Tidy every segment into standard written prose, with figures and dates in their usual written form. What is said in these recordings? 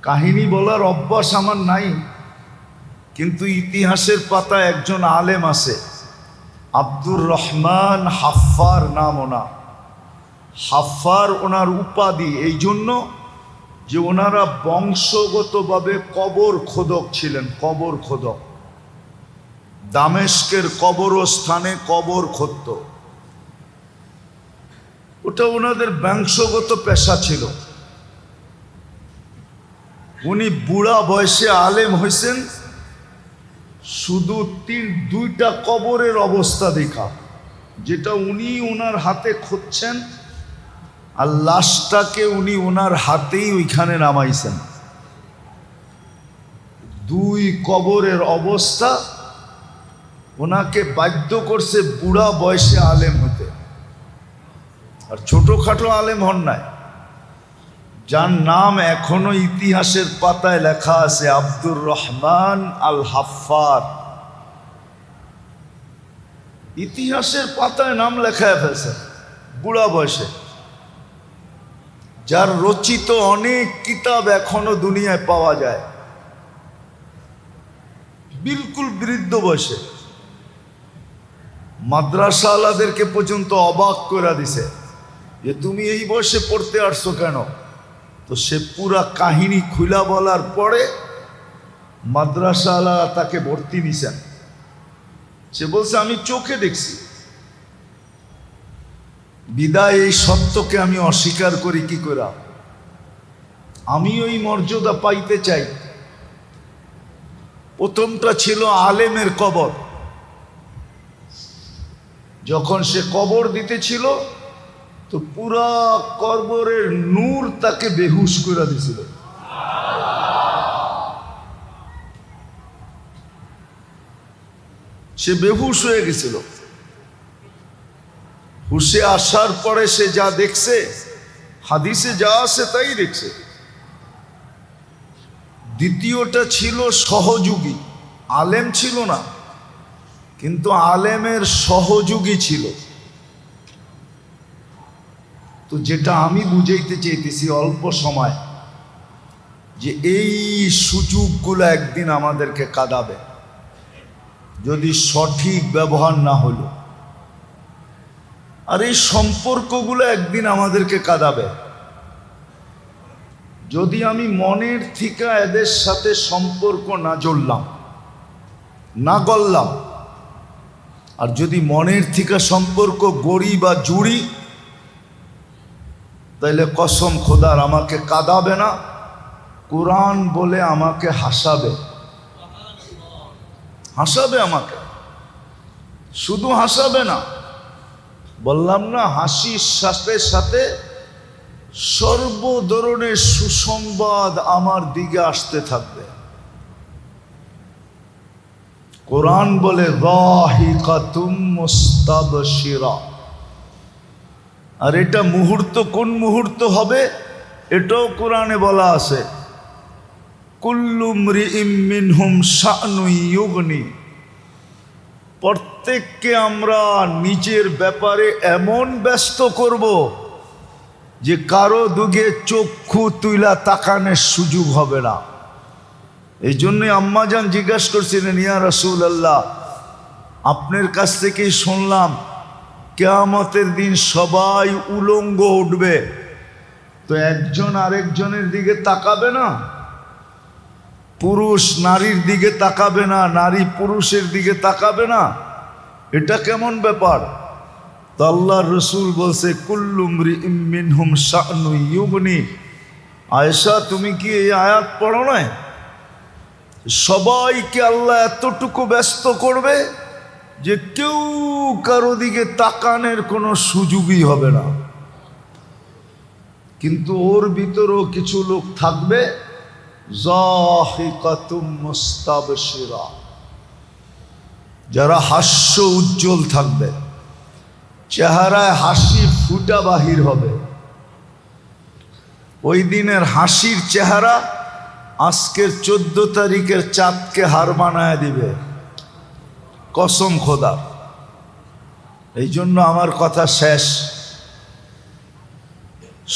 কাহিনী বলার অভ্যাস আমার নাই, কিন্তু ইতিহাসের পাতায় একজন আলেম আছে, আব্দুর রহমান হাফফার নাম ওনার। হাফফার ওনার উপাধি এই জন্য যে ওনারা বংশগতভাবে কবর খোদক ছিলেন। কবর খোদক, দামেস্কের কবরস্থানে কবর খুঁড়ত, ওটা ওনাদের বংশগত পেশা ছিল। উনি বুড়া বয়সে আলেম হয়েছেন শুধু দুইটা কবরের অবস্থা দেখা, যেটা উনি ওনার হাতে খুঁজছেন আর লাশটাকে উনি ওনার হাতেই ওইখানে নামাইছেন। দুই কবরের অবস্থা ওনাকে বাধ্য করছে বুড়া বয়সে আলেম হতে। আর ছোটখাটো আলেম হন নাই, যার নাম এখনো ইতিহাসের পাতায় লেখা আছে, আব্দুর রহমান আল হাফফার। ইতিহাসের পাতায় নাম লেখায় ফেলছে বুড়া বয়সে, যার রচিত অনেক কিতাব এখনো দুনিয়ায় পাওয়া যায়। বিলকুল বৃদ্ধ বয়সে মাদ্রাসাওয়ালাদেরকে পর্যন্ত অবাক করে দিছে যে তুমি এই বয়সে পড়তে আসছো কেন। তো সে পুরা কাহিনী খুলা বলার পরে মাদ্রাসাওয়ালা তাকে ভর্তি নিছেন। সে বলছে আমি চোখে দেখছি, বিদায় এই সত্যকে আমি অস্বীকার করি কি করে? আমি ওই মর্যাদা পাইতে চাই। প্রথমটা ছিল আলেমের কবর। যখন সে কবর দিতেছিল তো পুরা কবরের নূর তাকে বেহুশ করে দিছিল। সে বেহুশ হয়ে গেছিল। হুশে আসার পরে সে যা দেখছে, হাদিসে যা আছে তাই দেখছে। দ্বিতীয়টা ছিল সহযোগী, আলেম ছিল না কিন্তু আলেমের সহযোগী ছিল। তো যেটা আমি বুঝাইতে চাইতেছি অল্প সময়, যে এই সুযোগগুলো একদিন আমাদেরকে কাঁদাবে যদি সঠিক ব্যবহার না হলো। আর এই সম্পর্কগুলো একদিন আমাদেরকে কাঁদাবে যদি আমি মনের থেকে এদের সাথে সম্পর্ক না জড়লাম, না গড়লাম। আর যদি মনের থেকে সম্পর্ক গড়ি বা জুড়ি, তাইলে কসম খোদার আমাকে কাঁদাবে না, কোরআন বলে আমাকে হাসাবে। হাসাবে আমাকে, শুধু হাসাবে না, বললাম না হাসির সাথে সাথে সর্ব ধরনের সুসংবাদ আমার দিকে আসতে থাকবে। কোরআন বলে যাহিকাতুম মুস্তাবশিরা। আর এটা মুহূর্ত কোন মুহূর্ত হবে এটাও কোরআনে বলা আছে, কুল্লু মরিইম মিনহুম শা'নু ইউগনি। প্রত্যেককে আমরা নিজের ব্যাপারে এমন ব্যস্ত করব যে কারো দিকে চক্ষু তুইলা তাকানোর সুযোগ হবে না। এই জন্যই আম্মাজান জিজ্ঞাসা করছিলেন, ইয়া রাসূলুল্লাহ, আপনার কাছ থেকেই শুনলাম কিয়ামতের দিন সবাই উলঙ্গ উঠবে, তো একজন আরেকজনের দিকে তাকাবে না, পুরুষ নারীর দিকে তাকাবে না, নারী পুরুষের দিকে তাকাবে না, এটা কেমন ব্যাপার? তো আল্লাহর রসুল বলছে কুল্লু মরিইম মিনহুম শা'নু ইউগনি। আয়েশা, তুমি কি এই আয়াত পড়ো নাই? সবাইকে আল্লাহ এতটুকু ব্যস্ত করবে যে কেউ কারো দিকে তাকানোর কোনো সুযোগই হবে না। কিন্তু ওর ভিতরেও কিছু লোক থাকবে যাহিকাতুম মুস্তাবশিরা, যারা হাস্য উজ্জ্বল থাকবে, চেহারায় হাসি ফুটা বাহির হবে। ওই দিনের হাসির চেহারা আজকের 14 তারিখের চাঁদকে হার বানায় দিবে, কসম খোদা। এই জন্য আমার কথা শেষ।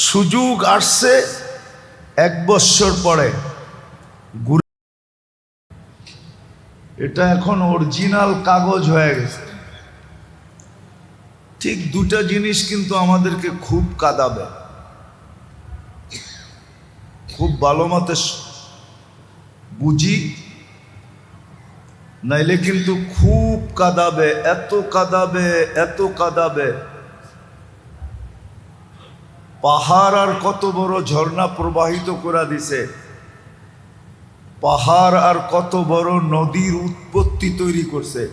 সুযোগ আসছে 1 বৎসর পরে, এটা এখন অরিজিনাল কাগজ হয়ে গেছে। ঠিক দুটা জিনিস কিন্তু আমাদেরকে খুব কাঁদাবে, খুব ভালো মতে বুঝি, নাইলে কিন্তু খুব কাঁদাবে, এত কাঁদাবে, এত কাঁদাবে। পাহাড় আর কত বড় ঝর্ণা প্রবাহিত করে দিছে, পাহাড় আর কত বড় নদীর উৎপত্তি তৈরি করছে।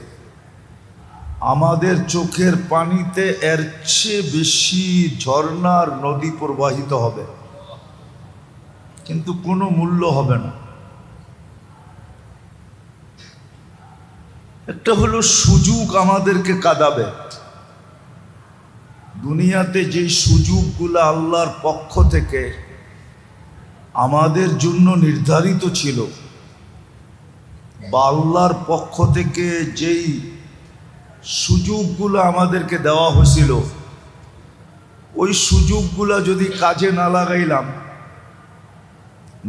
আমাদের চোখের পানিতে এর চেয়ে বেশি ঝর্ণার নদী প্রবাহিত হবে, কিন্তু কোনো মূল্য হবে না। একটা হলো সুযোগ আমাদেরকে কাঁদাবে। দুনিয়াতে যে সুযোগগুলো আল্লাহর পক্ষ থেকে আমাদের জন্য নির্ধারিত ছিল, বা আল্লাহর পক্ষ থেকে যেই সুযোগগুলো আমাদেরকে দেওয়া হয়েছিল, ওই সুযোগগুলো যদি কাজে না লাগাইলাম,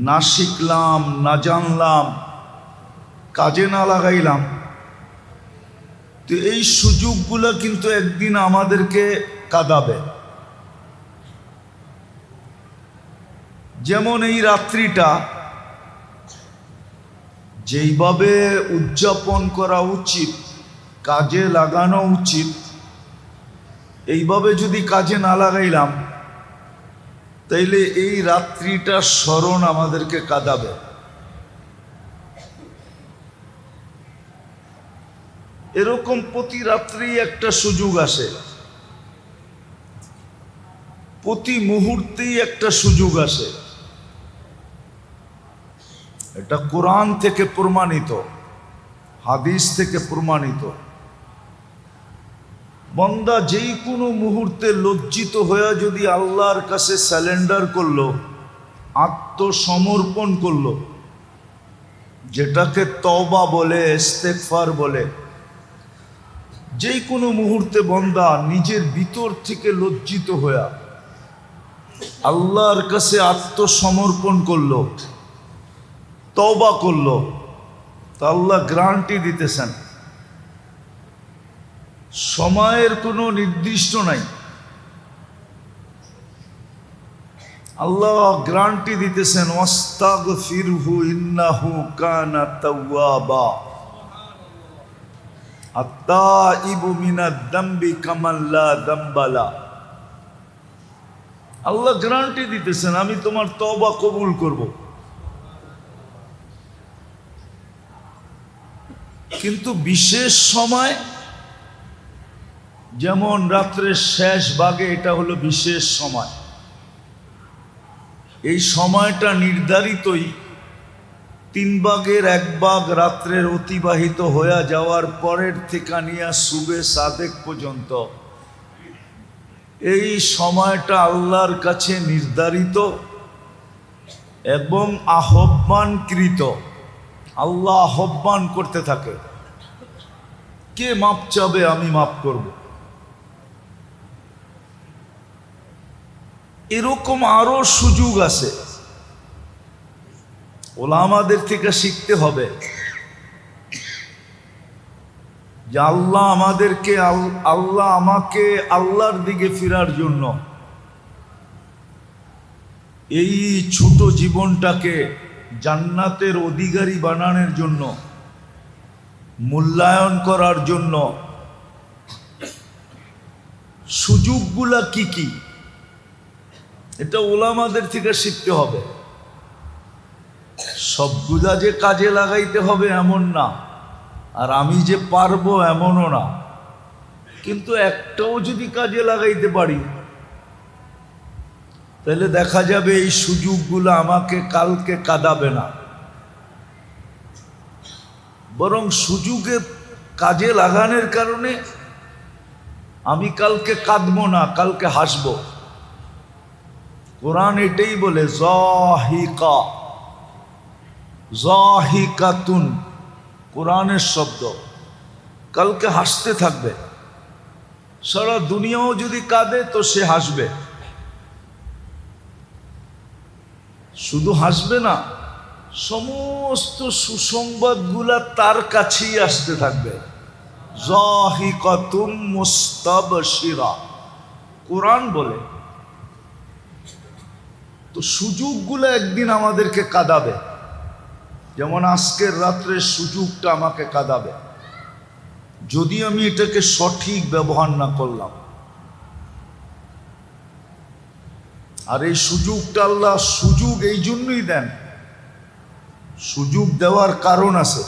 না শিখলাম, না জানলাম, কাজে না লাগাইলাম, তো এই সুযোগগুলো কিন্তু একদিন আমাদেরকে কাঁদাবে। যেমন এই রাত্রিটা যেইভাবে উদযাপন করা উচিত, কাজে লাগানো উচিত, এইভাবে যদি কাজে না লাগাইলাম, তাইলে এই রাত্রিটার স্মরণ আমাদেরকে কাঁদাবে। এরকম প্রতি রাত্রি একটা সুযোগ আসে, প্রতি মুহূর্তেই একটা সুযোগ আসে। এটা কোরআন থেকে প্রমাণিত, হাদিস থেকে প্রমাণিত। বান্দা যেই কোনো মুহূর্তে লজ্জিত হয়ে যদি আল্লাহর কাছে স্যালেন্ডার করলো, আত্মসমর্পণ করলো, যেটাকে তওবা বলে, ইস্তেগফার বলে, যেই কোনো মুহূর্তে বান্দা নিজের ভিতর থেকে লজ্জিত হয়ে আল্লাহর কাছে আত্মসমর্পণ করলো, তওবা করলো, তা আল্লাহ গ্যারান্টি দিতেছেন, সময়ের কোনো নির্দিষ্ট নাই। আল্লাহ গ্যারান্টি দিতেছেন, ওয়াস্তাগফিরহু ইন্নাহু কানা তাওয়াবা, আত্তাইবু মিনাদ যামবি কামান লা যামবা লা। আল্লাহ গ্যারান্টি দিতেছেন, আমি তোমার তওবা কবুল করব। কিন্তু বিশেষ সময়, যেমন রাত্রের শেষ ভাগে, এটা হলো বিশেষ সময়। এই সময়টা নির্ধারিতই 3 ভাগের 1 ভাগ রাত্রের অতিবাহিত হয়ে যাওয়ার পরের থেকে নিয়ে সুবে সাদেক পর্যন্ত এই সময়টা আল্লাহর কাছে নির্ধারিত এবং আহ্বানকৃত। আল্লাহ আহ্বান করতে থাকে, কে মাপ চাবে আমি মাপ করব। এরকম আরো সুযোগ আছে, ওলামাদের থেকে শিখতে হবে যে আল্লাহ আমাদেরকে, আল্লাহ আমাকে আল্লাহর দিকে ফেরার জন্য, এই ছোট জীবনটাকে জান্নাতের অধিকারী বানানোর জন্য, মূল্যায়ন করার জন্য সুযোগগুলা কি কি, এটা ওলামাদের থেকে শিখতে হবে। সবগুলা যে কাজে লাগাইতে হবে এমন না, আর আমি যে পারবো এমনও না, কিন্তু একটাও যদি কাজে লাগাইতে পারি, তাহলে দেখা যাবে এই সুযোগগুলো আমাকে কালকে কাঁদাবে না, বরং সুযোগে কাজে লাগানোর কারণে আমি কালকে কাঁদবো না, কালকে হাসবো। কোরআন এটাই বলে, যাহিকা, যাহিকাতুন, কোরআনের শব্দ, কালকে হাসতে থাকবে। সারা দুনিয়াও যদি কাঁদে তো সে হাসবে। শুধু হাসবে না, সমস্ত সুসংবাদগুলা তার কাছেই আসতে থাকবে। যাহিকাতুম মুস্তাবশিরা কোরআন বলে। তো সুযোগগুলো একদিন আমাদেরকে কাঁদাবে, যেমন আজকের রাত্রের সুযোগটা আমাকে কাঁদাবে যদি আমি এটাকে সঠিক ব্যবহার না করলাম। আর এই সুযোগটা আল্লাহ সুযোগ এই জন্যই দেন, সুযোগ দেওয়ার কারণ আছে।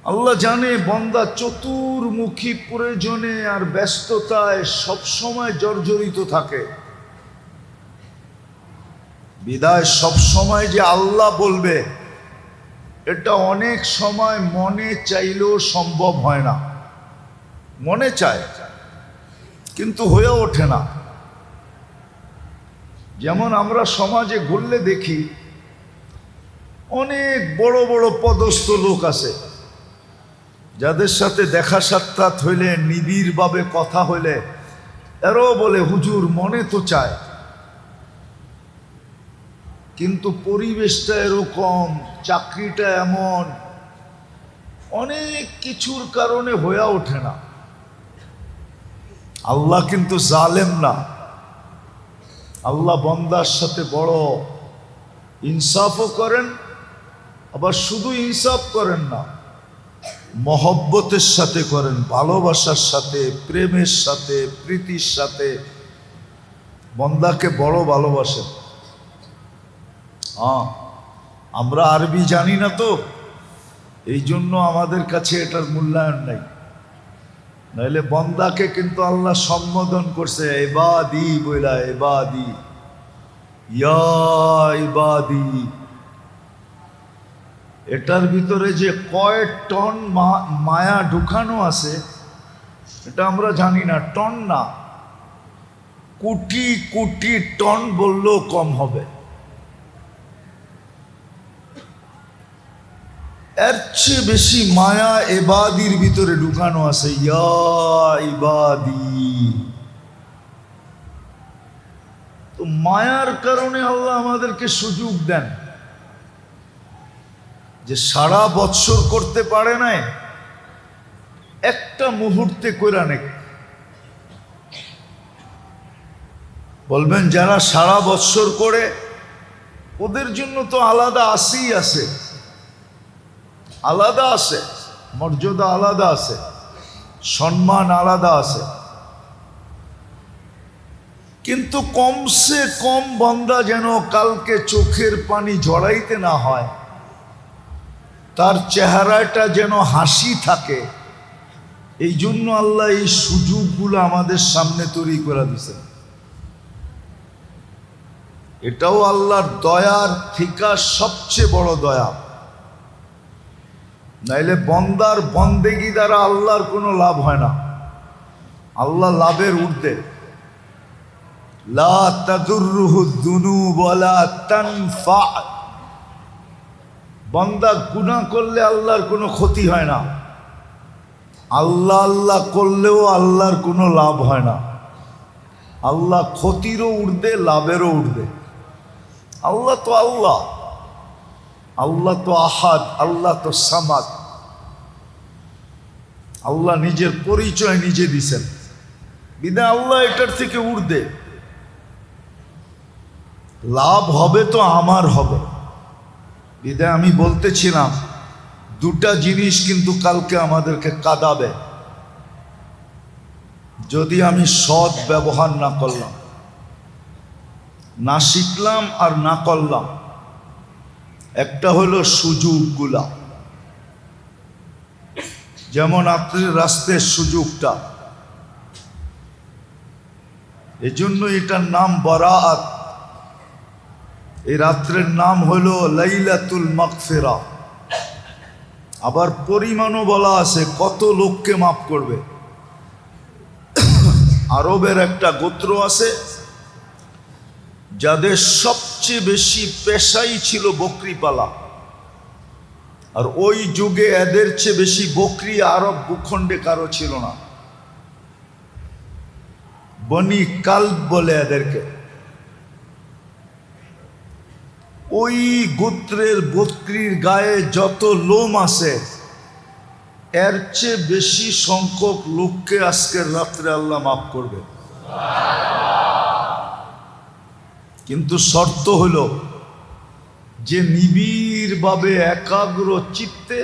আল্লাহ জানে বান্দা চতুর্মুখী প্রয়োজনে আর ব্যস্ততায় সবসময় জর্জরিত থাকে, বিদায় সবসময় যে আল্লাহ বলবে এটা অনেক সময় মনে চাইলেও সম্ভব হয় না। মনে চায় কিন্তু হয়ে ওঠে না। যেমন আমরা সমাজে ঘুরলে দেখি অনেক বড় বড় পদস্থ লোক আছে, যাদের সাথে দেখা সাক্ষাৎ হইলে, নিবিড়ভাবে কথা হইলে এরাও বলে হুজুর মনে তো চায়, কিন্তু পরিবেশটা এরকম, চাকরিটা এমন, অনেক কিছুর কারণে হয়ে ওঠে না। আল্লাহ কিন্তু জালেম না, আল্লাহ বান্দার সাথে বড় ইনসাফও করেন, আবার শুধু ইনসাফ করেন না, মহব্বতের সাথে করেন, ভালোবাসার সাথে, প্রেমের সাথে, প্রীতির সাথে বান্দাকে বড় ভালোবাসেন। আমরা আরবি জানি না তো, এই জন্য আমাদের কাছে এটার মূল্যায়ন নাই। নাইলে বান্দাকে কিন্তু আল্লাহ সম্বোধন করছে ইবাদি বইলা, ইবাদি, ইয়া ইবাদি। এটার ভিতরে যে কয় টন মায়া ঢুকানো আছে এটা আমরা জানি না, টন না, কোটি কোটি টন বললেও কম হবে। এর চেয়ে বেশি মায়া ইবাদির ভিতরে ঢুকানো আছে, ইয়া ইবাদি। তো মায়ার কারণে আল্লাহ আমাদেরকে সুযোগ দেন, যে সারা বৎসর করতে পারে নাই, একটা মুহূর্তে কইরা নেক। বলবেন যারা সারা বৎসর করে ওদের জন্য তো আলাদা আসেই আছে, আলাদা আছে, মর্যাদা আলাদা আছে, সম্মান আলাদা আছে। কিন্তু কমসে কম বান্দা যেন কালকে চোখের পানি ঝরাইতে না হয়, তার চেহারাটা যেন হাসি থাকে, এই জন্য আল্লাহ এই সুযোগগুলো আমাদের সামনে তৈরি করে দিয়েছেন। এটাও আল্লাহর দয়ার থেকে সবচেয়ে বড় দয়া। নাইলে বন্দার বন্দেগী দ্বারা আল্লাহর কোনো লাভ হয় না, আল্লাহ লাভের ঊর্ধ্বে। লা তাদুররুহু যুনুব ওয়ালা তানফা। বান্দা গুনাহ করলে আল্লাহর কোনো ক্ষতি হয় না, আল্লাহ আল্লাহ করলেও আল্লাহর কোনো লাভ হয় না। আল্লাহ ক্ষতিরও ঊর্ধ্বে, লাভেরও ঊর্ধ্বে। আল্লাহ তো আল্লাহ, আল্লাহ তো আহাদ, আল্লাহ তো সামাদ। আল্লাহ নিজের পরিচয় নিজে দিছেন, বিদায় আল্লাহ এটার থেকে ঊর্ধ্বে। লাভ হবে তো আমার হবে, বিদায় আমি বলতেছিলাম দুটা জিনিস কিন্তু কালকে আমাদেরকে কাঁদাবে যদি আমি সৎ ব্যবহার না করলাম, না শিখলাম আর না করলাম। একটা হলো সুযোগগুলা, যেমন আপনার রাস্তার সুযোগটা, এজন্য এটার নাম বরাআত। এই রাত্রের নাম হলো লাইলাতুল মাগফিরা। আবার পরিমাণও বলা আছে কত লোককে মাফ করবে। আরবের একটা গোত্র আছে যাদের সবচেয়ে বেশি পেশাই ছিল বকরি পালা, আর ওই যুগে এদের চেয়ে বেশি বকরি আরব ভূখণ্ডে কারো ছিল না। বনি কালব বলে এদেরকে। ওই গোত্রের বকরির গায়ে যত লোম আছে এর চেয়ে বেশি সংখ্যক লোককে আজকের রাত্রে আল্লাহ মাফ করবে। কিন্তু শর্ত হলো যে নিবিড়ভাবে একাগ্র চিত্তে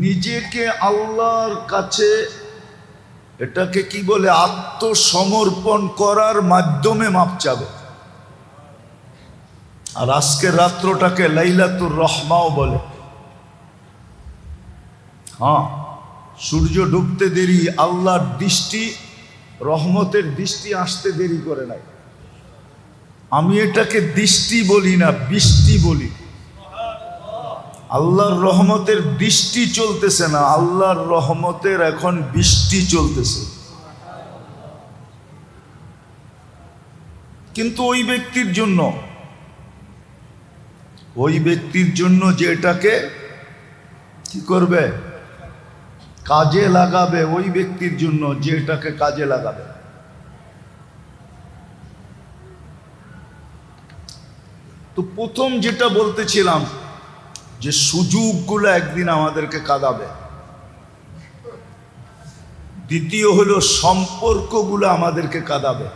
নিজেকে আল্লাহর কাছে, এটাকে কি বলে, আত্মসমর্পণ করার মাধ্যমে মাপ চাবে। আর আজকের রাত্রটাকে লাইলাতুর রহমাও বলে। হ্যাঁ, সূর্য ডুবতে দেরি, আল্লাহর দৃষ্টি, রহমতের দৃষ্টি আসতে দেরি করে নাই। আমি এটাকে দৃষ্টি বলি না, বৃষ্টি বলি। আল্লাহর রহমতের দৃষ্টি চলতেছে না, আল্লাহর রহমতের এখন বৃষ্টি চলতেছে। কিন্তু ওই ব্যক্তির জন্য যে এটাকে কি করবে, কাজে লাগাবে, ওই ব্যক্তির জন্য যে এটাকে কাজে লাগাবে। তো প্রথম যেটা বলতেছিলাম যে সুযোগগুলো একদিন আমাদেরকে কাঁদাবে। দ্বিতীয় হলো সম্পর্কগুলো আমাদেরকে কাঁদাবে।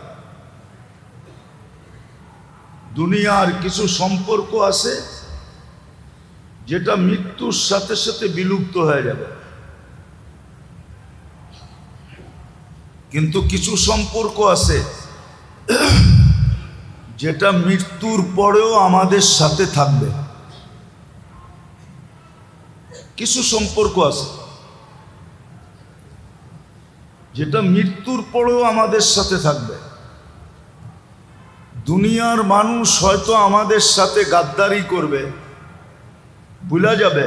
দুনিয়ার কিছু সম্পর্ক আছে যেটা মৃত্যুর সাথে সাথে বিলুপ্ত হয়ে যাবে, কিন্তু কিছু সম্পর্ক আছে যেটা মৃত্যুর পরেও আমাদের সাথে থাকবে। কিছু সম্পর্ক আছে যেটা মৃত্যুর পরেও আমাদের সাথে থাকবে। দুনিয়ার মানুষ হয়তো আমাদের সাথে গাদ্দারি করবে, ভুলা যাবে,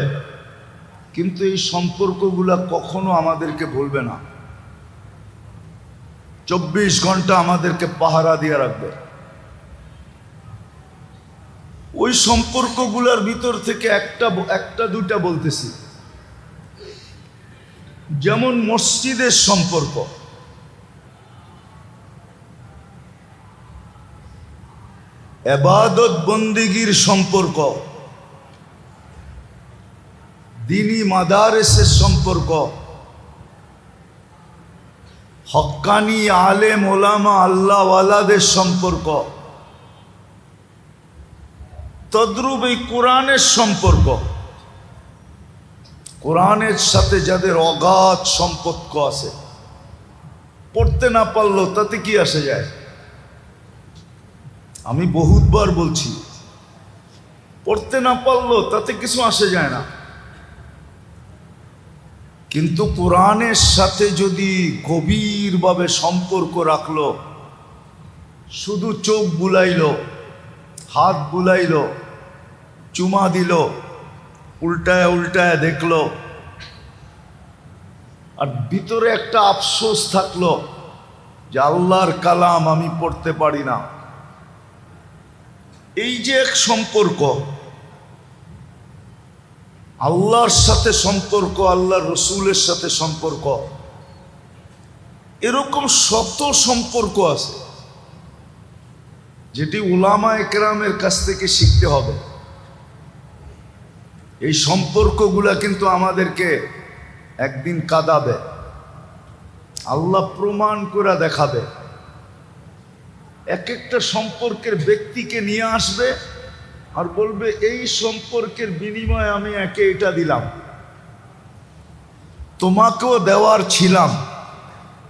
কিন্তু এই সম্পর্কগুলা কখনো আমাদেরকে ভুলবে না। 24 ঘন্টা আমাদেরকে পাহারা দিয়ে রাখবে। ওই সম্পর্কগুলোর ভিতর থেকে একটা দুইটা বলতেছি। যেমন মসজিদের সম্পর্ক, ইবাদত বন্দেগীর সম্পর্ক, দ্বীনি মাদারেসের সম্পর্ক, হক্কানি আলেম ওলামা আল্লাহওয়ালাদের সম্পর্ক, তদ্রূপ এই কোরআনের সম্পর্ক। কোরআনের সাথে যাদের অগাধ সম্পর্ক আছে, পড়তে না পারলো তাতে কি আসে যায়? আমি বহুতবার বলছি, পড়তে না পারলো তাতে কিছু আসে যায় না। কিন্তু কোরআনের সাথে যদি গভীরভাবে সম্পর্ক রাখলো, শুধু চোখ বুলাইলো, হাত বুলাইলো, চুমা দিল, উল্টায় উল্টায় দেখলো, আর ভিতরে একটা আফসোস থাকলো যে আল্লাহর কালাম আমি পড়তে পারি না। এই যে এক সম্পর্ক, আল্লাহর সাথে সম্পর্ক, আল্লাহর রসুলের সাথে সম্পর্ক, এরকম শত সম্পর্ক আছে যেটি উলামা একরামের কাছ থেকে শিখতে হবে। এই সম্পর্কগুলা কিন্তু আমাদেরকে একদিন কাঁদাবে, আল্লাহ প্রমাণ করে দেখাবে। এক একটা সম্পর্কের ব্যক্তিকে নিয়ে আসবে আর বলবে এই সম্পর্কের বিনিময়ে আমি একে এটা দিলাম, তোমাকেও দেওয়ার ছিলাম,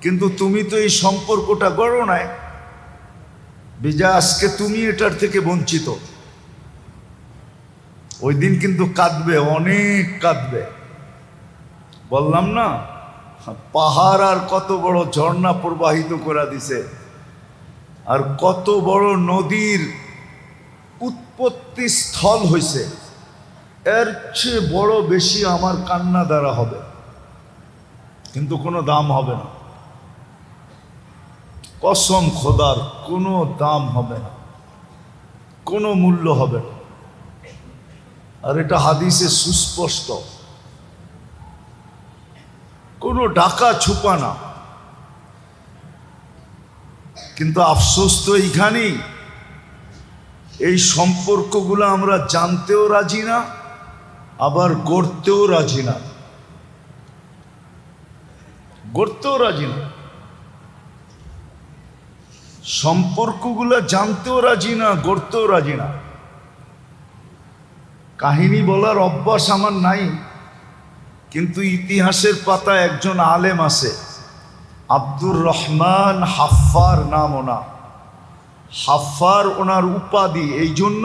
কিন্তু তুমি তো এই সম্পর্কটা গড়ো নাই, বিজা আজকে তুমি এটার থেকে বঞ্চিত। ওই দিন কিন্তু কাঁদবে, অনেক কাঁদবে। বললাম না, পাহাড় আর কত বড় ঝর্ণা প্রবাহিত করে দিছে, আর কত বড় নদীর উৎপত্তি স্থল হয়েছে, এর চেয়ে বড় বেশি আমার কান্না দ্বারা হবে, কিন্তু কোনো দাম হবে না। কসম খোদার, কোনো দাম হবে না, কোনো মূল্য হবে না। আর এটা হাদিসে সুস্পষ্ট, কোনো ঢাকা ছুপা না। কিন্তু আফসোস তো এইখানেই এই সম্পর্কগুলো আমরা জানতেও রাজি না, আবার গড়তেও রাজি না, গড়তেও রাজি না। সম্পর্কগুলো জানতেও রাজি না, গড়তেও রাজি না। কাহিনী বলার অভ্যাস আমার নাই, কিন্তু ইতিহাসের পাতায় একজন আলেম আছে, আব্দুর রহমান হাফফার নাম ওনার। হাফফার ওনার উপাধি এই জন্য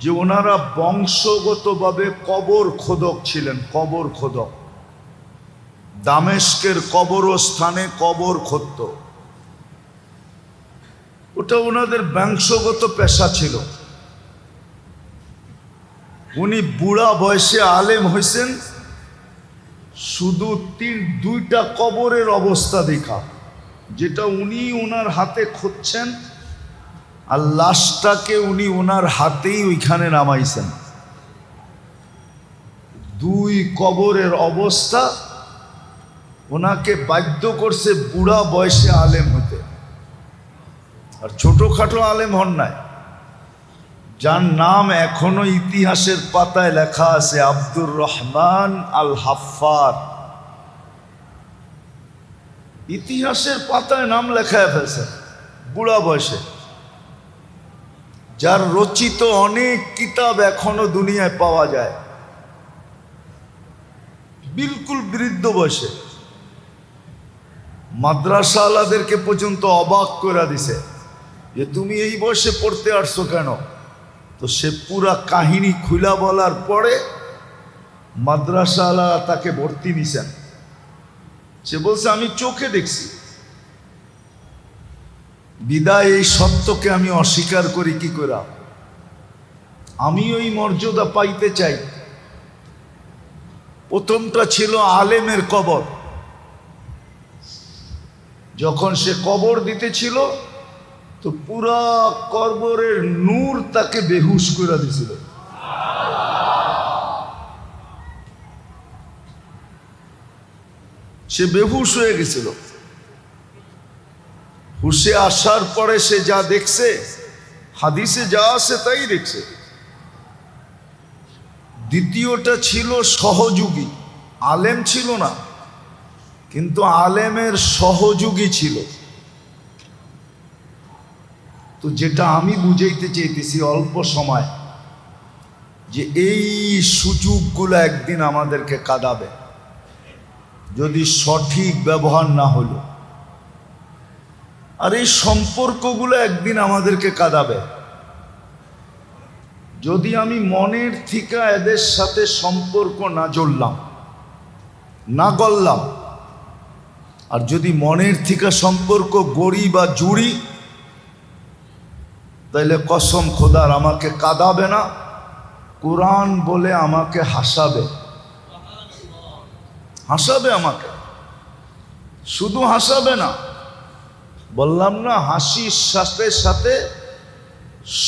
যে ওনারা বংশগতভাবে কবর খোদক ছিলেন, কবর খোদক। দামেস্কের কবরস্থানে কবর খুঁড়ত, ওটা ওনাদের বংশগত পেশা ছিল। উনি বুড়া বয়সে আলেম হয়েছেন শুধু দুইটা কবরের অবস্থা দেখা, যেটা উনি ওনার হাতে খুঁজছেন, আর লাশটাকে উনি ওনার হাতেই ওইখানে নামাইছেন। দুই কবরের অবস্থা ওনাকে বাধ্য করছে বুড়া বয়সে আলেম হতে। আর ছোটখাটো আলেম হন নাই, যার নাম এখনো ইতিহাসের পাতায় লেখা আছে, আব্দুর রহমান আল হাফফার। ইতিহাসের পাতায় নাম লেখায় ফেলছে বুড়া বয়সে, যার রচিত অনেক কিতাব এখনো দুনিয়ায় পাওয়া যায়, বিলকুল বৃদ্ধ বয়সে। মাদ্রাসা আলাদেরকে পর্যন্ত অবাক করে দিছে যে তুমি এই বয়সে পড়তে আসছো কেন। তো সে পুরা কাহিনী খুলা বলার পরে মাদ্রাসা আলা তাকে ভর্তি নিছেন। সে বলছে আমি চোখে দেখছি, বিদায় এই সত্যকে আমি অস্বীকার করি কি করে? আমি ওই মর্যাদা পাইতে চাই। প্রথমটা ছিল আলেমের কবর। যখন সে কবর দিতেছিল তো পুরা কবরের নূর তাকে বেহুশ করে দিছিল। সে বেহুশ হয়ে গেছিল। হুশে আসার পরে সে যা দেখছে, হাদিসে যা আছে তাই দেখছে। দ্বিতীয়টা ছিল সহযোগী, আলেম ছিল না, কিন্তু আলেমের সহযোগী ছিল। তো যেটা আমি বুঝাইতে চাইতেছি অল্প সময়, যে এই সুযোগগুলো একদিন আমাদেরকে কাঁদাবে যদি সঠিক ব্যবহার না হলো। আর এই সম্পর্কগুলো একদিন আমাদেরকে কাঁদাবে যদি আমি মনের থেকে এদের সাথে সম্পর্ক না জড়লাম, না গড়লাম। আর যদি মনের থেকে সম্পর্ক গড়ি বা জুড়ি, তাইলে কসম খোদার আমাকে কাঁদাবে না, কোরআন বলে আমাকে হাসাবে। হাসাবে আমাকে, শুধু হাসাবে না, বললাম না হাসির সাথে সাথে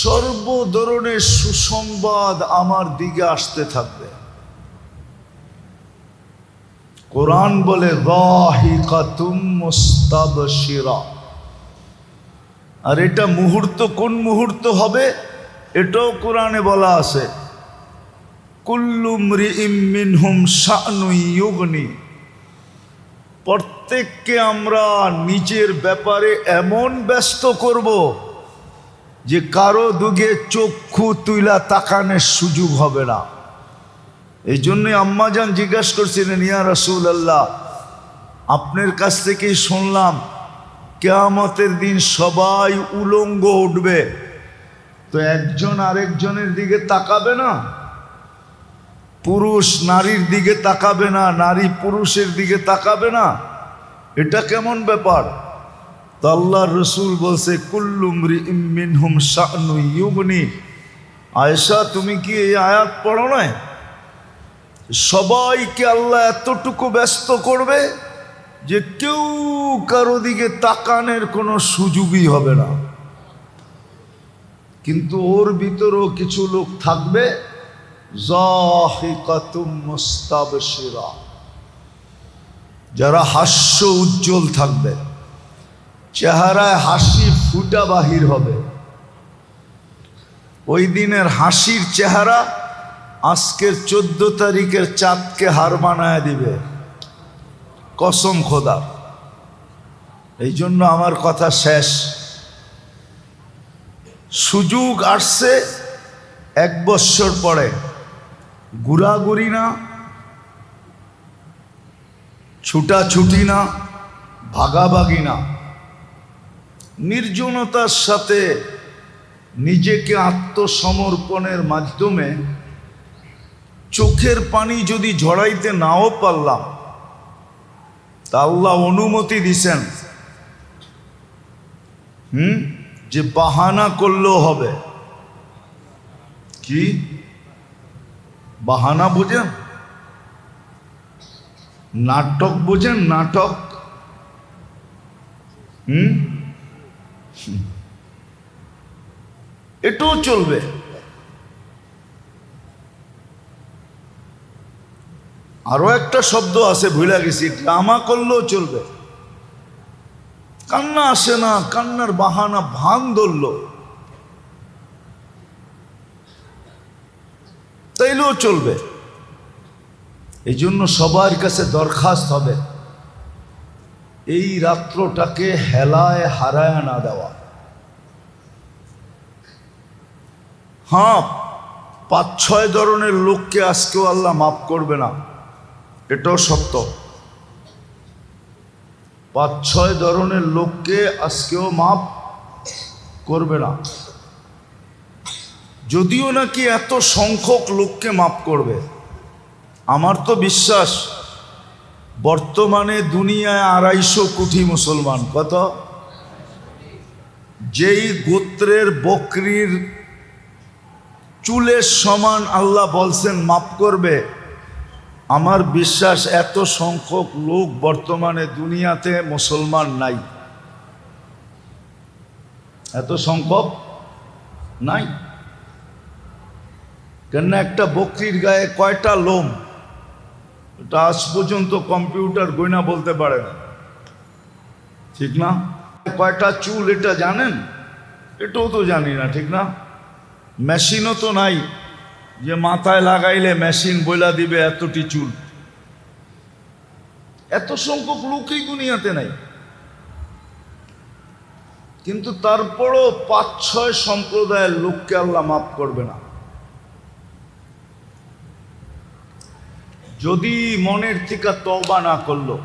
সর্ব ধরনের সুসংবাদ আমার দিকে আসতে থাকবে। কোরআন বলে যাহিকাতুম মুস্তাবশিরা। আর এটা মুহূর্ত কোন মুহূর্ত হবে এটাও কোরআনে বলা আছে, কুল্লু মরিইম মিনহুম শা'নুন ইউগনি। প্রত্যেককে আমরা নিজের ব্যাপারে এমন ব্যস্ত করব যে কারো দিকে চক্ষু তুইলা তাকানোর সুযোগ হবে না। এই জন্যই আম্মাজান জিজ্ঞাসা করছিলেন, ইয়া রাসূলুল্লাহ, আপনার কাছ থেকেই শুনলাম কিয়ামতের দিন সবাই উলঙ্গ উঠবে, তো একজন আরেকজনের দিকে তাকাবে না, পুরুষ নারীর দিকে তাকাবে না, নারী পুরুষের দিকে তাকাবে না, এটা কেমন ব্যাপার? তো আল্লাহর রসুল বলছে কুল্লু মরিইম মিনহুম শা'নুন ইউগনি। আয়েশা, তুমি কি এই আয়াত পড়ো নাই? সবাইকে আল্লাহ এতটুকু ব্যস্ত করবে যে কেউ কারো দিকে তাকানোর কোনো সুযোগই হবে না। কিন্তু ওর ভিতরেও কিছু লোক থাকবে যাহিকাতুম মুস্তাবশিরা, যারা হাস্য উজ্জ্বল থাকবে, চেহারায় হাসি ফুটা বাহির হবে। ওই দিনের হাসির চেহারা আজকের 14 তারিখের চাঁদকে হার বানায় দিবে, কসম খোদা। এই জন্য আমার কথা শেষ। সুযোগ আসছে 1 বছর পরে, ঘুরাঘুরি না, ছুটাছুটি না, ভাগাভাগি না, নির্জনতার সাথে নিজেকে আত্মসমর্পণের মাধ্যমে চোখের পানি যদি ঝরাইতে নাও পারলাম, তা আল্লাহ অনুমতি দিছেন যে বাহানা করলেও হবে। কি বাহানা বোঝেন? নাটক বোঝেন? নাটক এটাও চলবে। আরো একটা শব্দ আছে ভুলে গেছি, ড্রামা করলেও চলবে। কান্না আসে না, কান্নার বাহানা ভান ধরল, তাইলেও চলবে। এই জন্য সবার কাছে দরখাস্ত হবে, এই রাত্রটাকে হেলায় হারায় না দেওয়া। হ্যাঁ, 5-6 ধরনের লোককে আজকেও আল্লাহ মাফ করবে না, এটাও সত্য। 5-6 ধরনের লোককে আজকেও মাফ করবে না, যদিও নাকি এত সংখ্যক লোককে মাফ করবে। আমার তো বিশ্বাস বর্তমানে দুনিয়ায় 250 কোটি মুসলমান। কত? যেই গোত্রের বকরির চুলের সমান আল্লাহ বলছেন মাফ করবে, আমার বিশ্বাস এত সংখ্যক লোক বর্তমানে দুনিয়াতে মুসলমান নাই। এত সংখ্যক নাই। কেন? একটা বকরির গায়ে কয়টা লোম, এটা আজ পর্যন্ত কম্পিউটার গয়না বলতে পারে না, ঠিক না? কয়টা চুল এটা জানেন? এটাও তো জানি না, ঠিক না? মেশিনও তো নাই যে মাথায় লাগাইলে মেশিন বইলা দিবে এতটি চুল। এত সংখ্যক লোকই দুনিয়াতে নাই, কিন্তু তারপরও 5-6 সম্প্রদায়ের লোককে আল্লাহ মাফ করবে না। যদি মনের থেকে তওবা না করলো,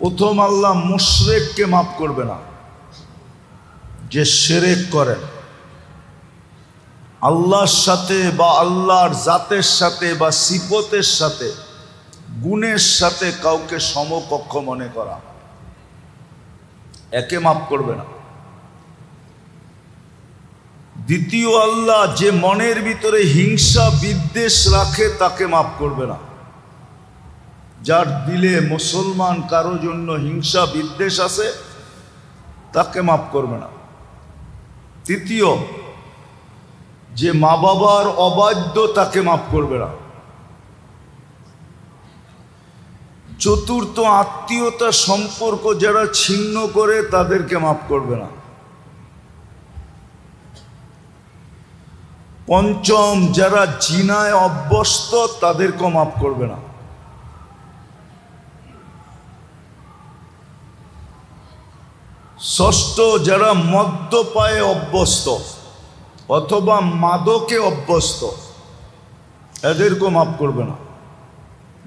প্রথম আল্লাহ মুশরিককে মাফ করবে না, যে শিরক করেন আল্লাহর সাথে বা আল্লাহর জাতের সাথে বা সিফতের সাথে, গুণের সাথে কাউকে সমকক্ষ মনে করা, একে মাফ করবে না। দ্বিতীয় আল্লাহ যে মনের ভিতরে হিংসা বিদ্বেষ রাখে তাকে মাফ করবে না। যার দিলে মুসলমান কারো জন্য হিংসা বিদ্বেষ আছে তাকে মাফ করবে না। তৃতীয়, যে মা বাবার অবাধ্য তাকে মাফ করবে না। চতুর্থ, আত্মীয়তা সম্পর্ক যারা ছিন্ন করে তাদেরকে মাফ করবে না। পঞ্চম, যারা জিনায় অভ্যস্ত তাদেরকেও মাফ করবে না। ষষ্ঠ, যারা মদ্যপায়ে অভ্যস্ত অথবা মাদকে অভ্যস্ত এদেরকেও মাফ করবে না,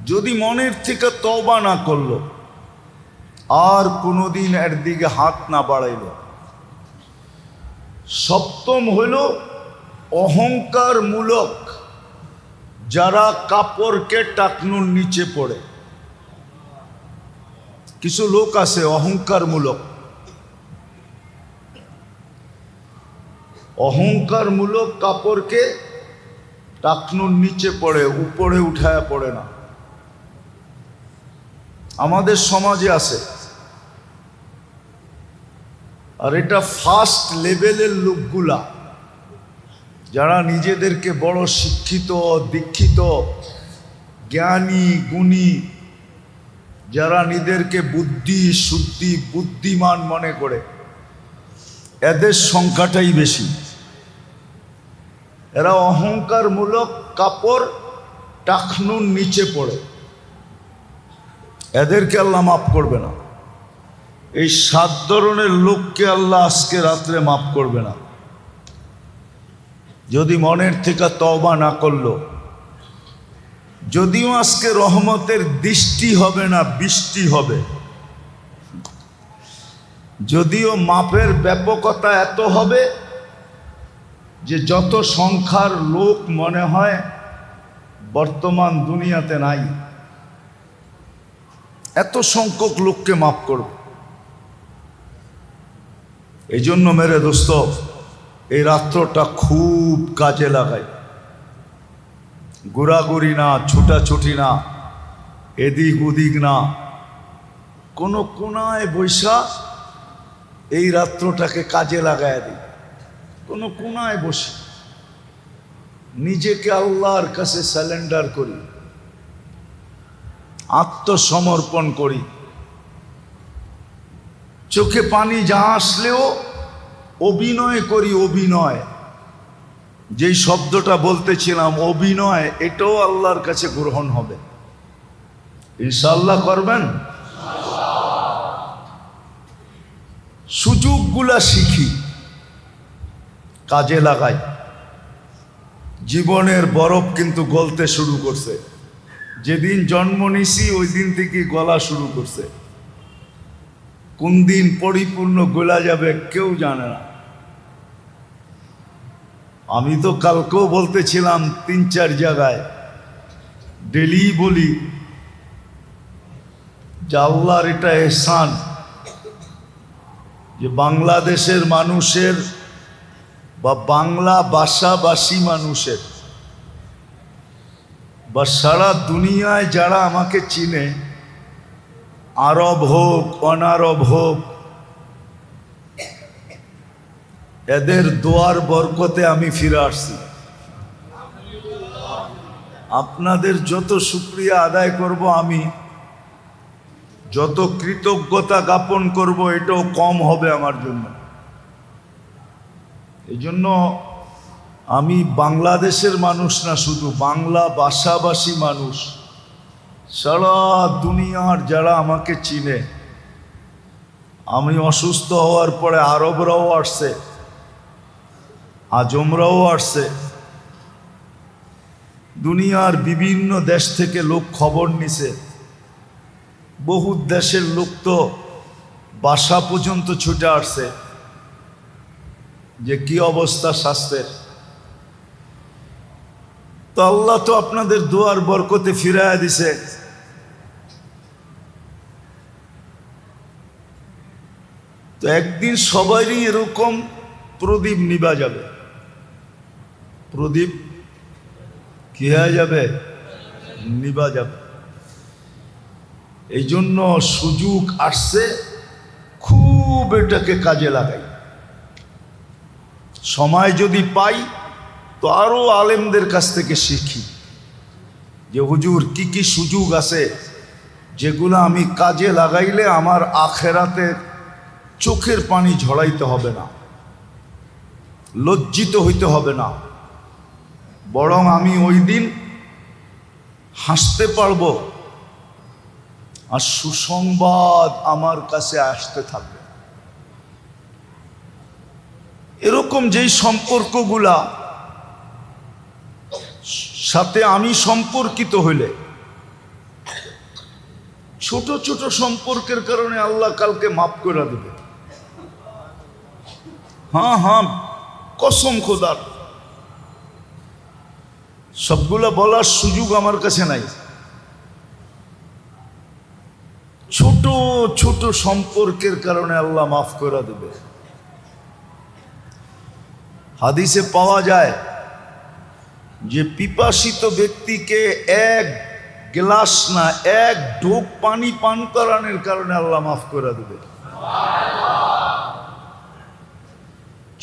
যদি মনের থেকে তওবা না করলো আর কোনোদিন এর দিকে হাত না বাড়াইল। সপ্তম হইল অহংকার মূলক যারা কাপড়কে টাকনুর নিচে পড়ে। কিছু লোক আছে অহংকার মূলক, অহংকার মূলক কাপড়কে টাকনুর নিচে পড়ে, উপরে উঠায় পড়ে না। আমাদের সমাজে আছে, আর এটা ফার্স্ট লেভেলের লোকগুলা যারা নিজেদেরকে বড় শিক্ষিত, দীক্ষিত, জ্ঞানী, গুণী, যারা নিজেদেরকে বুদ্ধি শুদ্ধি বুদ্ধিমান মনে করে, এদের সংখ্যাটাই বেশি। এরা অহংকারমূলক কাপড় টাকনুর নিচে পড়ে, এদেরকে আল্লাহ মাফ করবে না। এই 7 ধরনের লোককে আল্লাহ আজকে রাত্রে মাফ করবে না, যদি মনের থেকে তওবা না করলো। যদিও আজকে রহমতের দৃষ্টি হবে না, বৃষ্টি হবে। যদিও মাপের ব্যাপকতা এত হবে যে যত সংখ্যার লোক মনে হয় বর্তমান দুনিয়াতে নাই, এত সংখ্যক লোককে মাফ করব। এই জন্য মেরে দোস্ত, এই রাত্রটা খুব কাজে লাগায়। ঘোরাঘুরি না, ছুটাছুটি না, এদিক ওদিক না, কোনো কোনায় বৈশা এই রাত্রটাকে কাজে লাগায় দিই। কোনো কোনায় বসে নিজেকে আল্লাহর কাছে স্যালেন্ডার করি, আত্মসমর্পণ করি। চোখে পানি যা আসলেও অভিনয় করি। অভিনয়, যেই শব্দটা বলতেছিলাম অভিনয়, এটাও আল্লাহর কাছে গ্রহণ হবে। ইনশাআল্লাহ করবেন। সুযোগগুলা শিখি, কাজে লাগাই। জীবনের বরফ কিন্তু গলতে শুরু করছে। যেদিন জন্ম নিছি ওই দিন থেকে গলা শুরু করছে। কোন দিন পরিপূর্ণ গলা যাবে কেউ জানে না। আমি তো কালকেও বলতেছিলাম 3-4 জায়গায়, ডেলি বলি যে আল্লাহর এটা এহসান যে বাংলাদেশের মানুষের বা বাংলা ভাষাভাষী মানুষের বা সারা দুনিয়ায় যারা আমাকে চিনে, আরব হোক অনারব হোক, এদের দোয়ার বরকতে আমি ফিরে আসছি। আপনাদের যত শুকরিয়া আদায় করব, আমি যত কৃতজ্ঞতা জ্ঞাপন করব, এটাও কম হবে আমার জন্য। এই জন্য আমি বাংলাদেশের মানুষ না, শুধু বাংলা ভাষাভাষী মানুষ, সারা দুনিয়ার যারা আমাকে চিনে। আমি অসুস্থ হওয়ার পরে আরবরাও আসছে, আজমরাও আসছে, দুনিয়ার বিভিন্ন দেশ থেকে লোক খবর নিছে। বহু দেশের লোক তো বাসা পর্যন্ত ছুটে আসছে যে কি অবস্থা স্বাস্থ্যের। তো আল্লাহ তো আপনাদের দোয়ার বরকতে ফিরাইয়া দিছে। তো একদিন সবারই এরকম প্রদীপ নিভা যাবে। প্রদীপ কি হয়ে যাবে? নিভা যাবে। এই জন্য সুযোগ আসছে, খুব এটাকে কাজে লাগাই। সময় যদি পাই তো আরো আলেমদের কাছ থেকে শিখি যে হুজুর কি কি সুযোগ আছে যেগুলো আমি কাজে লাগাইলে আমার আখেরাতে চোখের পানি ঝরাইতে হবে না, লজ্জিত হইতে হবে না, বরং আমি ওই দিন হাসতে পারবো আর সুসংবাদ আমার কাছে আসতে থাকবে। এরকম যেই সম্পর্কগুলা সাথে আমি সম্পর্কিত হইলে, ছোট ছোট সম্পর্কের কারণে আল্লাহ কালকে মাফ করে দেবে। হ্যাঁ, কসম খোদার, সবগুলা বলার সুযোগ আমার কাছে নাই। ছোট ছোট সম্পর্কের কারণে আল্লাহ মাফ করে দেবে। হাদিসে পাওয়া যায় যে পিপাসিত ব্যক্তিকে 1 গ্লাস না 1 ঢোক পানি পান করানোর কারণে আল্লাহ মাফ করে দেবে।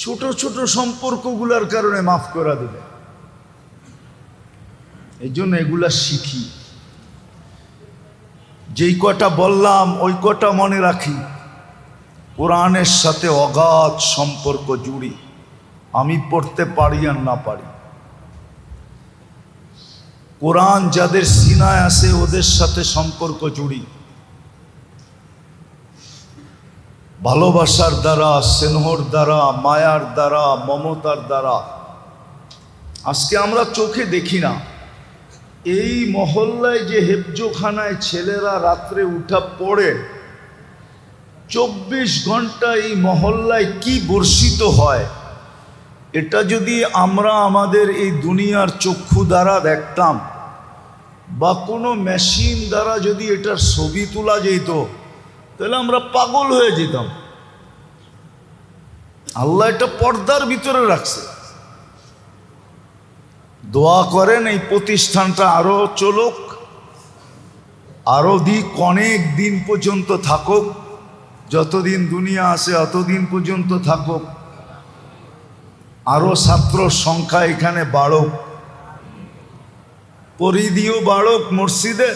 ছোট ছোট সম্পর্কগুলোর কারণে মাফ করে দেবে। এই জন্য এগুলা শিখি। যেই কটা বললাম ওই কটা মনে রাখি। কোরআনের সাথে অগাধ সম্পর্ক জুড়ি, আমি পড়তে পারি আর না পারি। কোরআন যাদের সিনায় আছে ওদের সাথে সম্পর্ক জুড়ি, ভালোবাসার দ্বারা, স্নেহর দ্বারা, মায়ার দ্বারা, মমতার দ্বারা। আজকে আমরা চোখে দেখি না, এই মহল্লায় যে হেফজোখানায় ছেলেরা রাত্রে উঠা পড়ে, 24 ঘন্টা এই মহল্লায় কি বর্ষিত হয়, এটা যদি আমরা আমাদের এই দুনিয়ার চক্ষু দ্বারা দেখতাম বা কোনো মেশিন দ্বারা যদি এটার ছবি তোলা যেত, তাহলে আমরা পাগল হয়ে যেতাম। আল্লাহ এটা পর্দার ভিতরে রাখছে। দোয়া করেন এই প্রতিষ্ঠানটা আরো চলুক, আরো অনেক দিন পর্যন্ত থাকুক, যতদিন দুনিয়া আছে অতদিন পর্যন্ত থাকুক, আরো ছাত্র সংখ্যা এখানে বাড়ুক, পরিধিও বাড়ুক মসজিদে,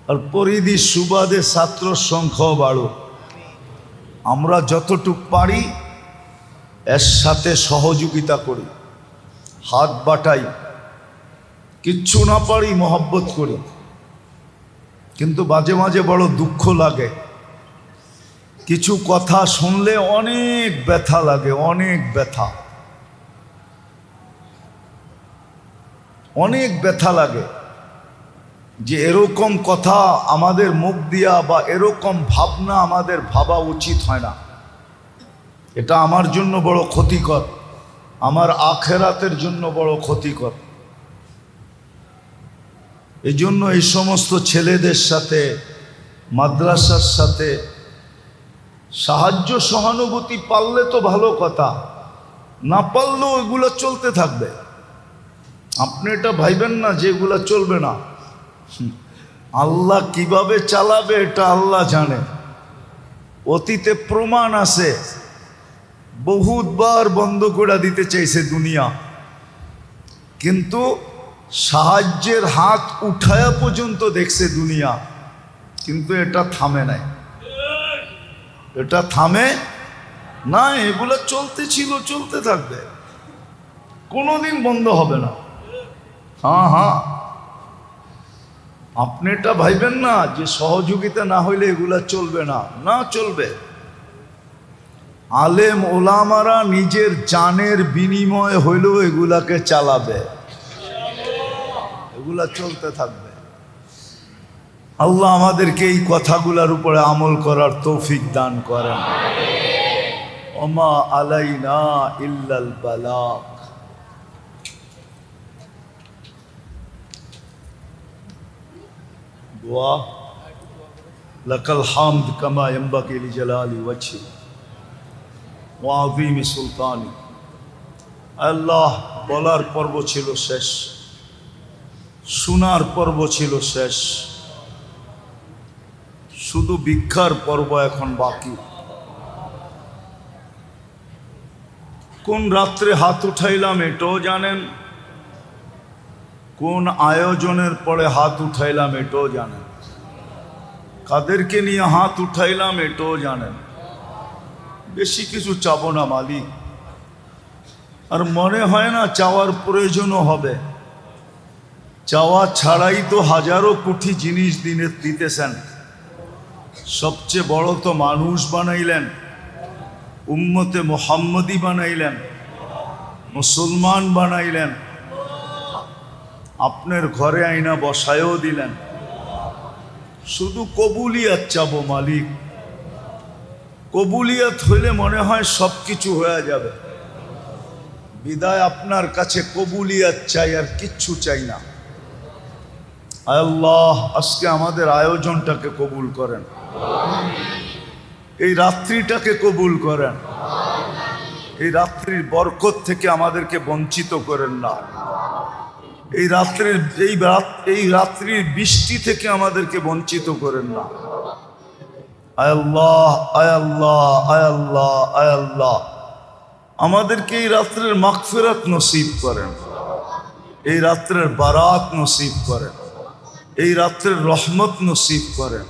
আর পরিধি সুবাদে ছাত্র সংখ্যাও বাড়ুক। আমরা যতটুক পারি এর সাথে সহযোগিতা করি, হাত বাটাই, কিচ্ছু না পারি মহব্বত করি। কিন্তু মাঝে মাঝে বড় দুঃখ লাগে, কিছু কথা শুনলে অনেক ব্যথা লাগে, অনেক ব্যথা, অনেক ব্যথা লাগে যে এরকম কথা আমাদের মুখ দিয়া বা এরকম ভাবনা আমাদের ভাবা উচিত হয় না। এটা আমার জন্য বড় ক্ষতিকর, আমার আখেরাতের জন্য বড় ক্ষতিকর। এই জন্য এই সমস্ত ছেলেদের সাথে, মাদ্রাসার সাথে সাহায্য সহানুভূতি পারলে তো ভালো কথা, না পারলেও এগুলো চলতে থাকবে। আপনি এটা ভাইবেন না যে এগুলো চলবে না। আল্লাহ কিভাবে চালাবে এটা আল্লাহ জানে। অতীতে প্রমাণ আছে, বহুতবার বন্ধ করে দিতে চাইছে দুনিয়া, কিন্তু সাহায্যের হাত উঠায়া পর্যন্ত দেখছে দুনিয়া, কিন্তু এটা থামে নাই, এটা থামে না। এগুলো চলতে ছিল, চলতে থাকবে, কোনোদিন বন্ধ হবে না। হ্যাঁ হ্যাঁ, আপনি এটা ভাইবেন না যে সহযোগিতা না হইলে এগুলা চলবে না, না চলবে। আলেম ওলামারা নিজের জানের বিনিময় হইলেও এগুলাকে চালাবে, এগুলা চলতে থাকবে। আল্লাহ আমাদেরকে এই কথাগুলোর উপরে আমল করার তৌফিক দান করেন। ওমা আলাইনা ইল্লাল বালাগ। দোয়া, লাকাল হামদ কামা ইয়ানবাগি লিজালালি ওয়াজহি ওয়া আযীমি সুলতানি। আল্লাহ, বলার পর্ব ছিল শেষ, শোনার পর্ব ছিল শেষ, শুধু ভিক্ষার পর্ব এখন বাকি। কোন রাত্রে হাত উঠাইলাম এটাও জানেন, কোন আয়োজনের পরে হাত উঠাইলাম এটাও জানেন, কাদেরকে নিয়ে হাত উঠাইলাম এটাও জানেন। বেশি কিছু চাবো না মালিক, আর মনে হয় না চাওয়ার প্রয়োজনও হবে। চাওয়া ছাড়াই তো হাজারো কোটি জিনিস দিনে দিতেছেন। সবচেয়ে বড় তো মানুষ বানাইলেন, উম্মতে মুহাম্মদী বানাইলেন, মুসলমান বানাইলেন, আপনার ঘরে আইনা বসায়ও দিলেন। শুধু কবুলিয়াত চাবো মালিক, কবুলিয়াত হইলে মনে হয় সব কিছু হয়ে যাবে। বিদায় আপনার কাছে কবুলিয়াত চাই, আর কিচ্ছু চাই না। আল্লাহ, আজকে আমাদের আয়োজনটাকে কবুল করেন, এই রাত্রিটাকে কবুল করেন, এই রাত্রির বরকত থেকে আমাদেরকে বঞ্চিত করেন না। এই রাত্রির বৃষ্টি থেকে আমাদেরকে বঞ্চিত করেন না। আয় আল্লাহ, আয় আল্লাহ, আয় আল্লাহ, আয় আল্লাহ, আমাদেরকে এই রাত্রের মাগফিরাত নসিব করেন, এই রাত্রের বারাত নসিব করেন, এই রাত্রের রহমত নসিব করেন।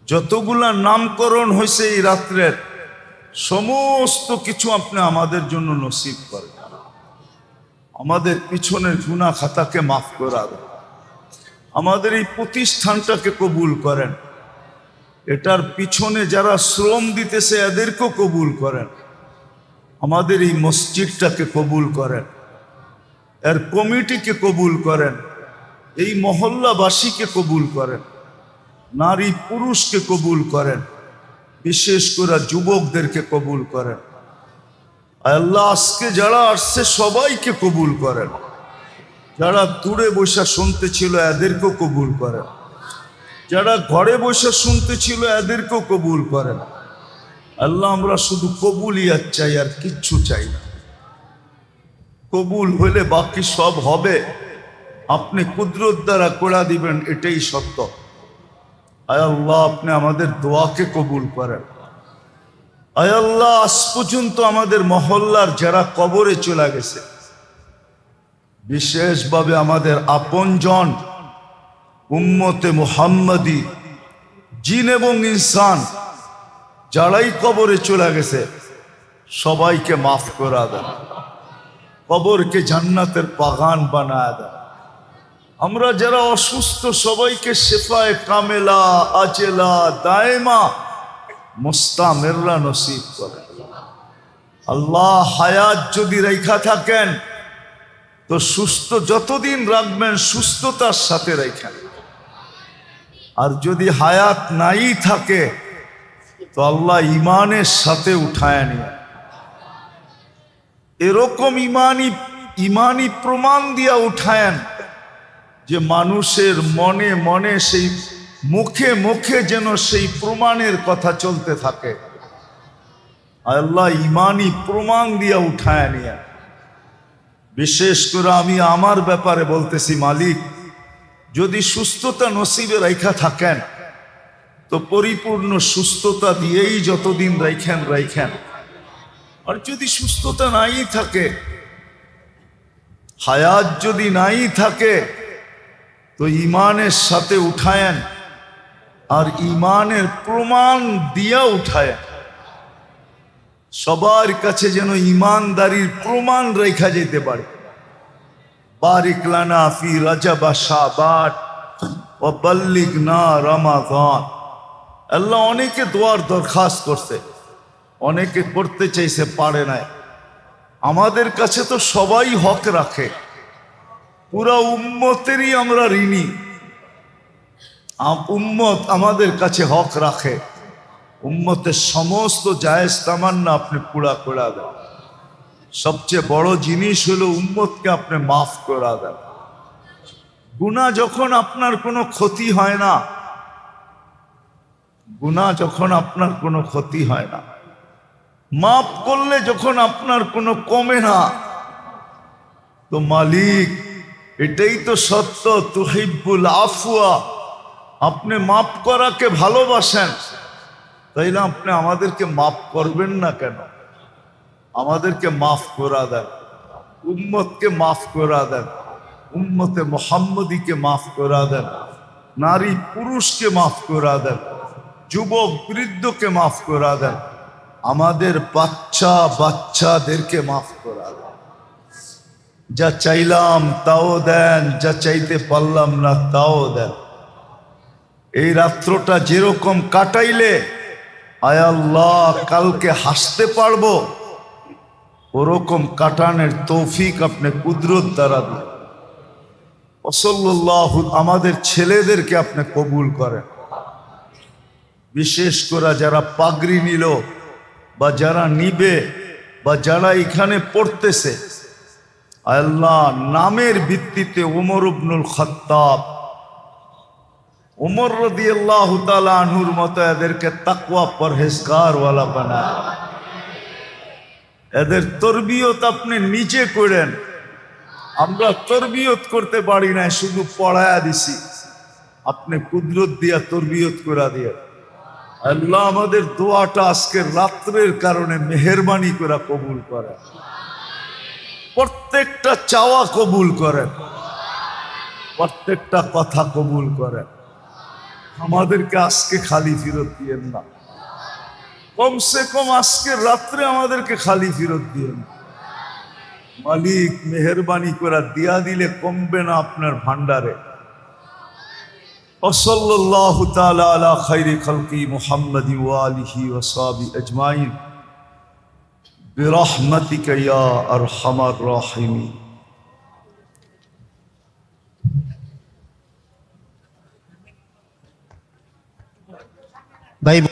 যতগুলা নামকরণ হয়েছে এই রাত্রের, সমস্ত কিছু আপনি আমাদের জন্য নসিব করেন। আমাদের পিছনের গুনাহ খাতাকে মাফ করে দেন। আমাদের এই প্রতিষ্ঠানটাকে কবুল করেন। এটার পিছনে যারা শ্রম দিতেছে এদেরকেও কবুল করেন। আমাদের এই মসজিদটাকে কবুল করেন, এর কমিটিকে কবুল করেন, এই মহল্লাবাসীকে কবুল করেন, নারী পুরুষকে কবুল করেন, বিশেষ করে যুবকদেরকে কবুল করেন। আল্লাহ আজকে যারা আসছে সবাইকে কবুল করেন। যারা দূরে বসে শুনতে ছিল এদেরকেও কবুল করেন, যারা ঘরে বসে শুনতে ছিল এদেরকেও কবুল করেন। আল্লাহ আমরা শুধু কবুলিয়াত চাই, আর কিচ্ছু চাই না। কবুল হলে বাকি সব হবে, আপনি কুদরত দ্বারা করে দিবেন, এটাই সত্য। আয় আল্লাহ আপনি আমাদের দোয়াকে কবুল করেন। আয় আল্লাহ আজ পর্যন্ত আমাদের মহল্লার যারা কবরে চলে গেছে, বিশেষভাবে আমাদের আপনজন উম্মতে মুহাম্মাদি জিন এবং ইনসান যারাই কবরে চলে গেছে সবাইকে মাফ করে দেন, কবরকে জান্নাতের বাগান বানায় দেন। আমরা যারা অসুস্থ সবাইকে শেফায়ে কামেলা আজেলা দায়েমা মুস্তামিররা নসিব করেন। আল্লাহ হায়াত যদি রেখা থাকেন তো সুস্থ যতদিন রাখবেন সুস্থতার সাথে রেখেন, আর যদি হায়াত নাই থাকে তো আল্লাহ ইমানের সাথে উঠায় নিয়ে এরকম ইমানি প্রমাণ দিয়া উঠায়েন যে মানুষের মনে মনে সেই মুখে মুখে যেন সেই প্রমাণের কথা চলতে থাকে। আল্লাহ ইমানি প্রমাণ দিয়া উঠায় নিয়ে, বিশেষ করে আমি আমার ব্যাপারে বলতেছি, মালিক যদি সুস্থতা নসিবে রাইখা থাকেন তো পরিপূর্ণ সুস্থতা দিয়েই যতদিন রাইখেন, আর যদি সুস্থতা নাই থাকে, হায়াত যদি নাই থাকে তো ইমানের সাথে উঠায়েন, আর ইমানের প্রমাণ দিয়া উঠায়েন। সবার কাছে যেন ইমানদারির প্রমাণ রেখা যেতে পারে। বারিক লানা ফি রজব শাবান ওয়া বাল্লিগনা রমাদান। আল্লাহ অনেকে দোয়ার দরখাস্ত করছে, অনেকে করতে চাইছে পারে নাই। আমাদের কাছে তো সবাই হক রাখে, পুরা উম্মতেরই আমরা ঋণী। উম্মত আমাদের কাছে হক রাখে, উম্মতের সমস্ত জায়েজ তামান্না আপনি পুরা করে দেন। সবচেয়ে বড় জিনিস হলো উম্মতকে আপনি মাফ করে দেন। গুনাহ যখন আপনার কোনো ক্ষতি হয় না, গুনাহ যখন আপনার কোনো ক্ষতি হয় না, মাফ করলে যখন আপনার কোনো কমে না, তো মালিক এটাই তো সত্য, তুহিব্বুল আফওয়া, আপনি মাফ করাকে ভালোবাসেন, তাইলে আপনি আমাদেরকে মাফ করবেন না কেন? আমাদেরকে মাফ করা দেন, উম্মতকে মাফ করা দেন, উম্মতে মুহাম্মদীকে মাফ করা দেন, নারী পুরুষকে মাফ করা দেন, যুবক বৃদ্ধকে মাফ করা দেন, আমাদের বাচ্চাদেরকে মাফ করা দেন। যা চাইলাম তাও দেন, যা চাইতে পারলাম না তাও দেন। এই রাত্রটা যেরকম কাটাইলে আয় আল্লাহ কালকে হাসতে পারবো, ওরকম কাটানোর তৌফিক আপনি কুদরত দ্বারা দিন। সাল্লাল্লাহু, আমাদের ছেলেদেরকে আপনি কবুল করেন, বিশেষ করে যারা পাগড়ি নিল বা যারা নিবে বা যারা এখানে পড়তেছে, আল্লাহ নামের ভিত্তিতে ওমর ইবনুল খাত্তাব, ওমর রাদিয়াল্লাহু তাআলা আনহুর মতো এদেরকে তাকওয়া পরহেজগার ওয়ালা বানায়। এদের তরবিয়ত আপনি নিজে করেন, আমরা তরবিয়ত করতে পারি না, শুধু পড়ায়া দিছি, আপনি কুদরত দিয়া তরবিয়ত করে দিয়ে। আল্লাহ আমাদের দোয়াটা আজকের রাত্রের কারণে মেহেরবানি করে কবুল করেন, প্রত্যেকটা চাওয়া কবুল করেন, প্রত্যেকটা কথা কবুল করেন। আমাদেরকে আজকে খালি ফিরত দিয়েন না, কমসে কম আজকে রাত্রে আমাদেরকে খালি ফিরত দিয়েন। মালিক মেহেরবানি করে দিয়া দিলে কমবে না আপনার ভান্ডারে। ওয়াসাল্লাল্লাহু তাআলা আলা খাইরি খালকি মুহাম্মাদি ওয়া আলিহি ওয়া সাহবিহি আজমাইন বিরহমাতিকা ইয়া আরহামার রাহিমিন। ভাই